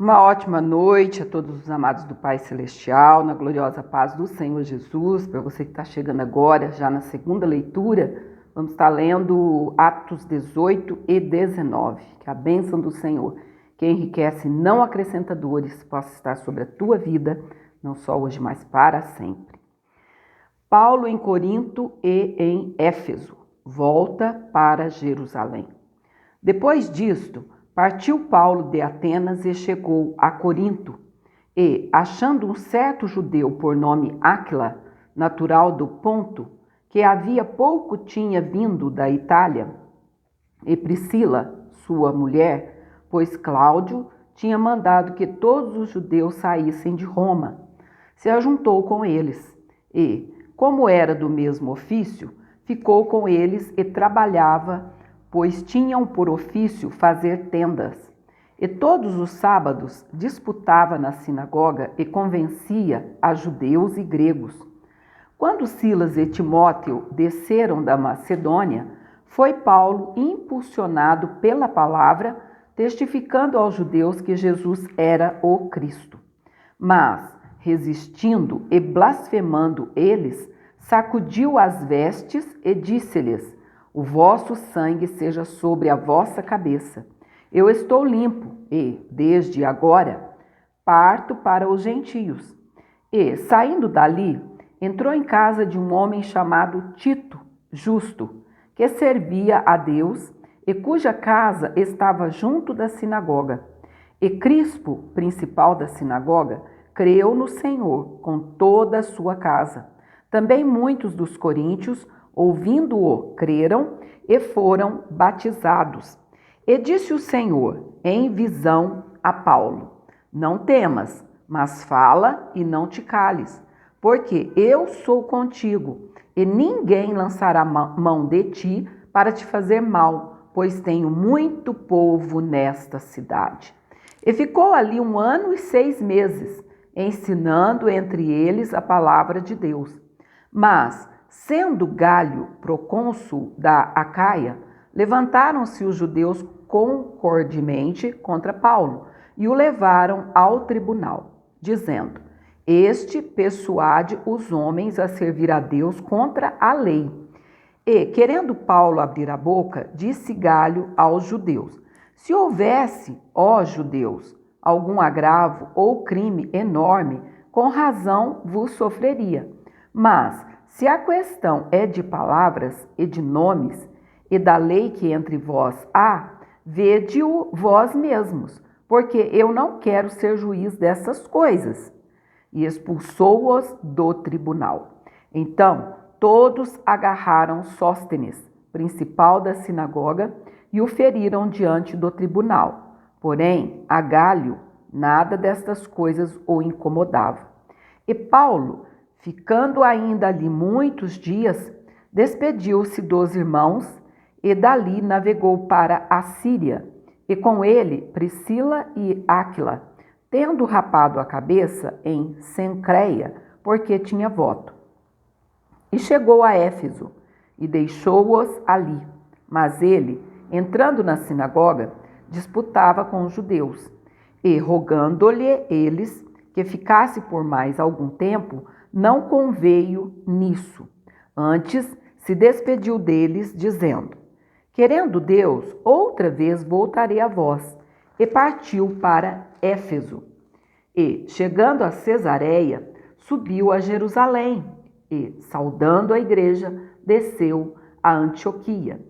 Uma ótima noite a todos os amados do Pai Celestial, na gloriosa paz do Senhor Jesus. Para você que está chegando agora, já na segunda leitura, vamos estar lendo Atos 18 e 19. Que a bênção do Senhor, que enriquece e não acrescenta dores, possa estar sobre a tua vida, não só hoje, mas para sempre. Paulo em Corinto e em Éfeso, volta para Jerusalém. Depois disto, partiu Paulo de Atenas e chegou a Corinto, e, achando um certo judeu por nome Áquila, natural do Ponto, que havia pouco tinha vindo da Itália, e Priscila, sua mulher, pois Cláudio tinha mandado que todos os judeus saíssem de Roma, se ajuntou com eles, e, como era do mesmo ofício, ficou com eles e trabalhava, pois tinham por ofício fazer tendas. E todos os sábados disputava na sinagoga e convencia a judeus e gregos. Quando Silas e Timóteo desceram da Macedônia, foi Paulo impulsionado pela palavra, testificando aos judeus que Jesus era o Cristo. Mas, resistindo e blasfemando eles, sacudiu as vestes e disse-lhes: o vosso sangue seja sobre a vossa cabeça. Eu estou limpo e, desde agora, parto para os gentios. E, saindo dali, entrou em casa de um homem chamado Tito, justo, que servia a Deus e cuja casa estava junto da sinagoga. E Crispo, principal da sinagoga, creu no Senhor com toda a sua casa. Também muitos dos coríntios, ouvindo-o, creram e foram batizados. E disse o Senhor, em visão, a Paulo: não temas, mas fala e não te cales, porque eu sou contigo, e ninguém lançará mão de ti para te fazer mal, pois tenho muito povo nesta cidade. E ficou ali 1 ano e 6 meses, ensinando entre eles a palavra de Deus. Mas, sendo Galho procônsul da Acaia, levantaram-se os judeus concordemente contra Paulo e o levaram ao tribunal, dizendo: este persuade os homens a servir a Deus contra a lei. E, querendo Paulo abrir a boca, disse Galho aos judeus: se houvesse, ó judeus, algum agravo ou crime enorme, com razão vos sofreria. Mas, se a questão é de palavras e de nomes, e da lei que entre vós há, vede-o vós mesmos, porque eu não quero ser juiz dessas coisas. E expulsou-os do tribunal. Então, todos agarraram Sóstenes, principal da sinagoga, e o feriram diante do tribunal. Porém, a Galho, nada destas coisas o incomodava. E Paulo, ficando ainda ali muitos dias, despediu-se dos irmãos e dali navegou para a Síria, e com ele Priscila e Áquila, tendo rapado a cabeça em Cencreia, porque tinha voto. E chegou a Éfeso, e deixou-os ali. Mas ele, entrando na sinagoga, disputava com os judeus, e rogando-lhe eles que ficasse por mais algum tempo, não conveio nisso. Antes se despediu deles, dizendo: querendo Deus, outra vez voltarei a vós. E partiu para Éfeso. E, chegando a Cesareia, subiu a Jerusalém e, saudando a igreja, desceu a Antioquia.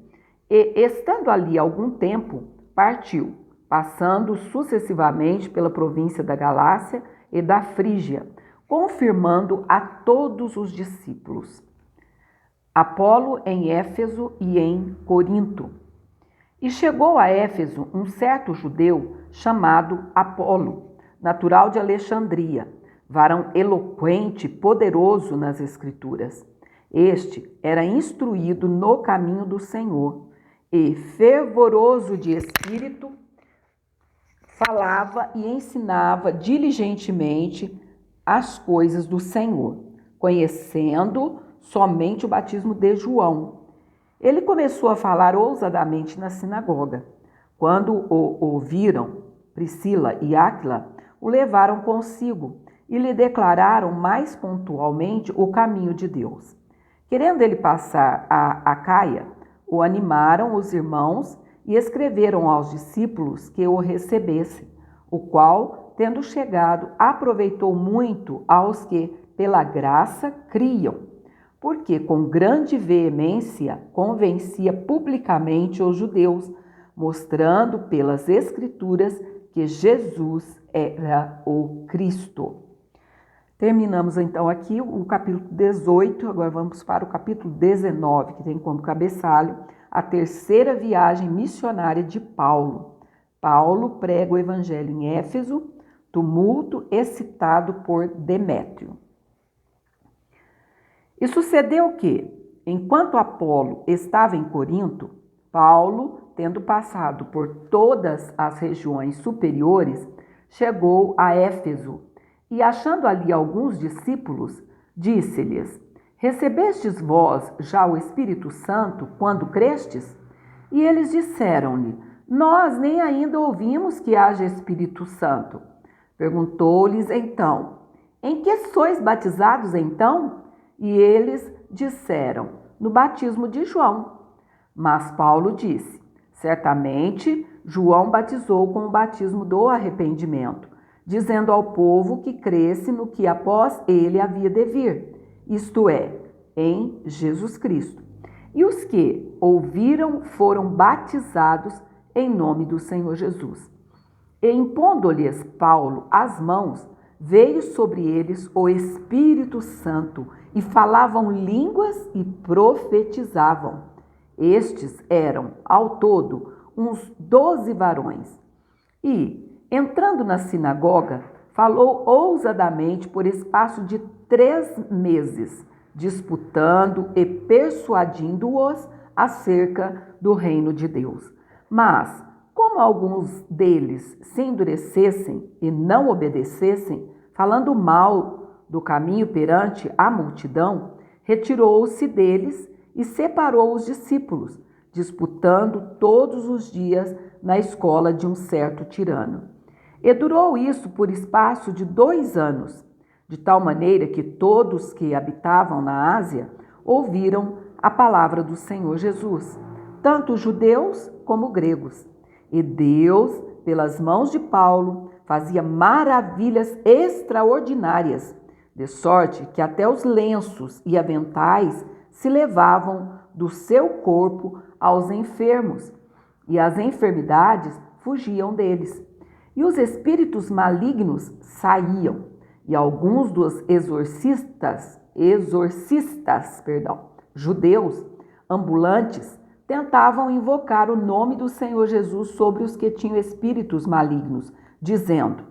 E, estando ali algum tempo, partiu, passando sucessivamente pela província da Galácia e da Frígia, confirmando a todos os discípulos. Apolo em Éfeso e em Corinto. E chegou a Éfeso um certo judeu chamado Apolo, natural de Alexandria, varão eloquente, poderoso nas Escrituras. Este era instruído no caminho do Senhor e, fervoroso de espírito, falava e ensinava diligentemente as coisas do Senhor, conhecendo somente o batismo de João. Ele começou a falar ousadamente na sinagoga. Quando o ouviram, Priscila e Áquila, o levaram consigo e lhe declararam mais pontualmente o caminho de Deus. Querendo ele passar a Acaia, o animaram os irmãos e escreveram aos discípulos que o recebessem, o qual, tendo chegado, aproveitou muito aos que, pela graça, criam, porque com grande veemência convencia publicamente os judeus, mostrando pelas Escrituras que Jesus era o Cristo. Terminamos então aqui o capítulo 18, agora vamos para o capítulo 19, que tem como cabeçalho a terceira viagem missionária de Paulo. Paulo prega o evangelho em Éfeso, tumulto excitado por Demétrio. E sucedeu que, enquanto Apolo estava em Corinto, Paulo, tendo passado por todas as regiões superiores, chegou a Éfeso e, achando ali alguns discípulos, disse-lhes: Recebestes vós já o Espírito Santo quando crestes? E eles disseram-lhe: Nós nem ainda ouvimos que haja Espírito Santo. Perguntou-lhes então: Em que sois batizados então? E eles disseram: No batismo de João. Mas Paulo disse: Certamente João batizou com o batismo do arrependimento, dizendo ao povo que cresce no que após ele havia de vir, isto é, em Jesus Cristo. E os que ouviram foram batizados em nome do Senhor Jesus. E impondo-lhes Paulo as mãos, veio sobre eles o Espírito Santo, e falavam línguas e profetizavam. Estes eram, ao todo, uns 12 varões. E, entrando na sinagoga, falou ousadamente por espaço de 3 meses, disputando e persuadindo-os acerca do reino de Deus. Mas, como alguns deles se endurecessem e não obedecessem, falando mal do caminho perante a multidão, retirou-se deles e separou os discípulos, disputando todos os dias na escola de um certo tirano. E durou isso por espaço de 2 anos, de tal maneira que todos que habitavam na Ásia ouviram a palavra do Senhor Jesus, tanto judeus como gregos. E Deus, pelas mãos de Paulo, fazia maravilhas extraordinárias, de sorte que até os lenços e aventais se levavam do seu corpo aos enfermos, e as enfermidades fugiam deles. E os espíritos malignos saíam, e alguns dos exorcistas, judeus, ambulantes, tentavam invocar o nome do Senhor Jesus sobre os que tinham espíritos malignos, dizendo: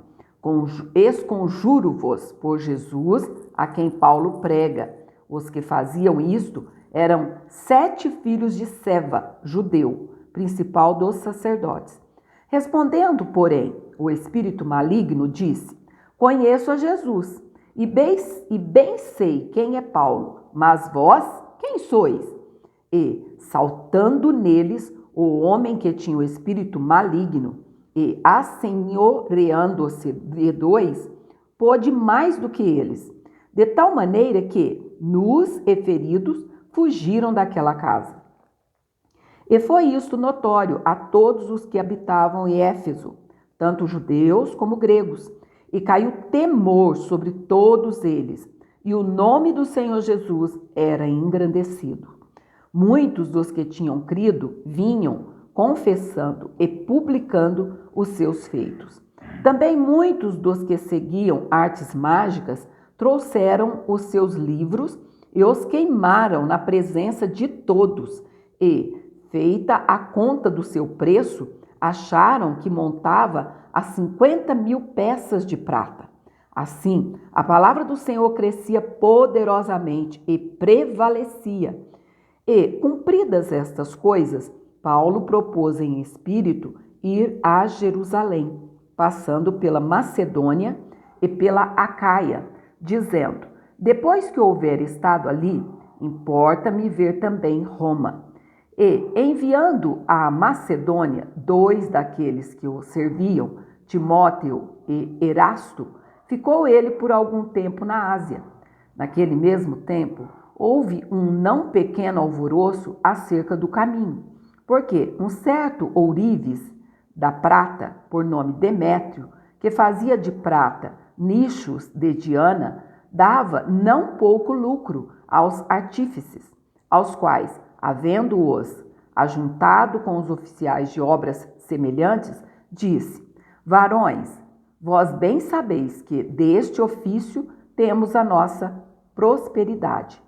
Esconjuro-vos por Jesus, a quem Paulo prega. Os que faziam isto eram 7 filhos de Seva, judeu, principal dos sacerdotes. Respondendo, porém, o espírito maligno disse: Conheço a Jesus, e bem sei quem é Paulo, mas vós, quem sois? E, saltando neles, o homem que tinha o espírito maligno, e assenhoreando-se de 2, pôde mais do que eles, de tal maneira que, nus e feridos, fugiram daquela casa. E foi isto notório a todos os que habitavam em Éfeso, tanto judeus como gregos, e caiu temor sobre todos eles, e o nome do Senhor Jesus era engrandecido. Muitos dos que tinham crido vinham confessando e publicando os seus feitos. Também muitos dos que seguiam artes mágicas trouxeram os seus livros e os queimaram na presença de todos e, feita a conta do seu preço, acharam que montava a 50.000 peças de prata. Assim, a palavra do Senhor crescia poderosamente e prevalecia. E, cumpridas estas coisas, Paulo propôs em espírito ir a Jerusalém, passando pela Macedônia e pela Acaia, dizendo: Depois que houver estado ali, importa-me ver também Roma. E, enviando à Macedônia 2 daqueles que o serviam, Timóteo e Erasto, ficou ele por algum tempo na Ásia. Naquele mesmo tempo, houve um não pequeno alvoroço acerca do caminho, porque um certo ourives da prata, por nome Demétrio, que fazia de prata nichos de Diana, dava não pouco lucro aos artífices, aos quais, havendo-os ajuntado com os oficiais de obras semelhantes, disse: varões, vós bem sabeis que deste ofício temos a nossa prosperidade.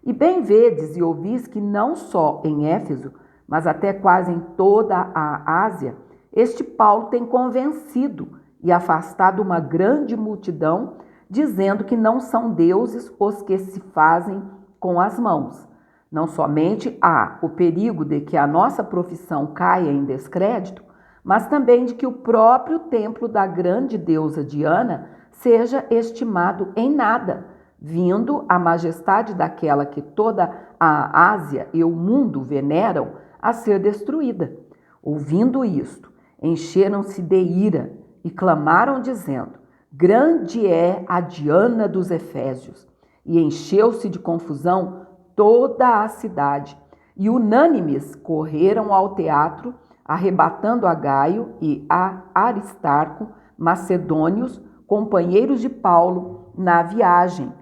E bem vedes e ouvis que não só em Éfeso, mas até quase em toda a Ásia, este Paulo tem convencido e afastado uma grande multidão, dizendo que não são deuses os que se fazem com as mãos. Não somente há o perigo de que a nossa profissão caia em descrédito, mas também de que o próprio templo da grande deusa Diana seja estimado em nada, vindo a majestade daquela que toda a Ásia e o mundo veneram a ser destruída. Ouvindo isto, encheram-se de ira e clamaram dizendo: grande é a Diana dos Efésios. E encheu-se de confusão toda a cidade, e unânimes correram ao teatro, arrebatando a Gaio e a Aristarco, macedônios, companheiros de Paulo, na viagem.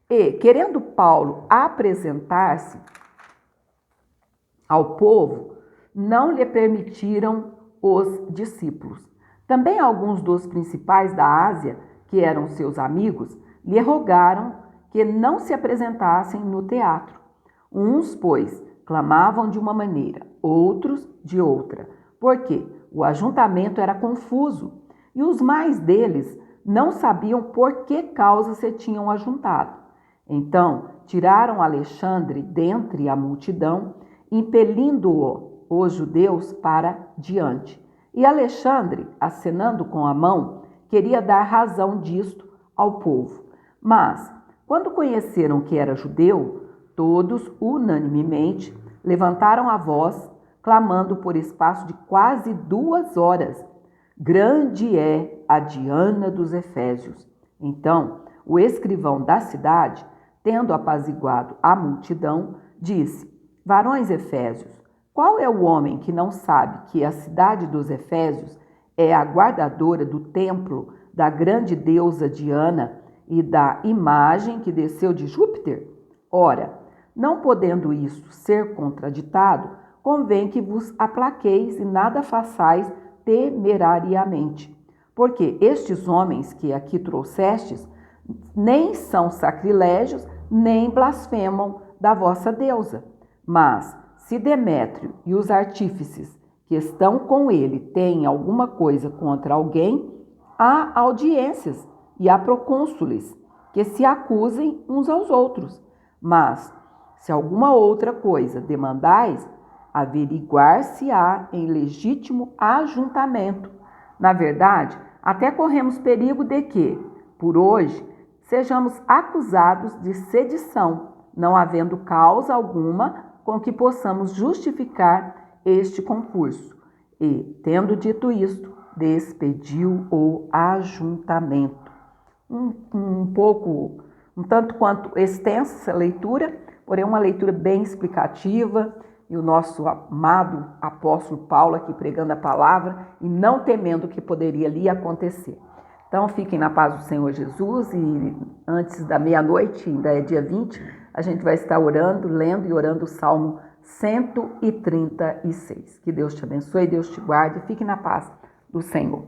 E, querendo Paulo apresentar-se ao povo, não lhe permitiram os discípulos. Também alguns dos principais da Ásia, que eram seus amigos, lhe rogaram que não se apresentassem no teatro. Uns, pois, clamavam de uma maneira, outros de outra, porque o ajuntamento era confuso, e os mais deles não sabiam por que causa se tinham ajuntado. Então tiraram Alexandre dentre a multidão, impelindo-o, os judeus, para diante. E Alexandre, acenando com a mão, queria dar razão disto ao povo. Mas, quando conheceram que era judeu, todos, unanimemente, levantaram a voz, clamando por espaço de quase 2 horas: grande é a Diana dos Efésios. Então, o escrivão da cidade, tendo apaziguado a multidão, disse: varões efésios, qual é o homem que não sabe que a cidade dos Efésios é a guardadora do templo da grande deusa Diana e da imagem que desceu de Júpiter? Ora, não podendo isto ser contraditado, convém que vos aplaqueis e nada façais temerariamente. Porque estes homens que aqui trouxestes nem são sacrilégios, nem blasfemam da vossa deusa. Mas, se Demétrio e os artífices que estão com ele têm alguma coisa contra alguém, há audiências e há procônsules que se acusem uns aos outros. Mas, se alguma outra coisa demandais, averiguar-se-á em legítimo ajuntamento. Na verdade, até corremos perigo de que, por hoje, sejamos acusados de sedição, não havendo causa alguma com que possamos justificar este concurso. E, tendo dito isto, despediu o ajuntamento. Um tanto quanto extensa essa leitura, porém uma leitura bem explicativa, e o nosso amado apóstolo Paulo aqui pregando a palavra e não temendo o que poderia lhe acontecer. Então fiquem na paz do Senhor Jesus, e antes da meia-noite, ainda é dia 20, a gente vai estar orando, lendo e orando o Salmo 136. Que Deus te abençoe, Deus te guarde, fique na paz do Senhor.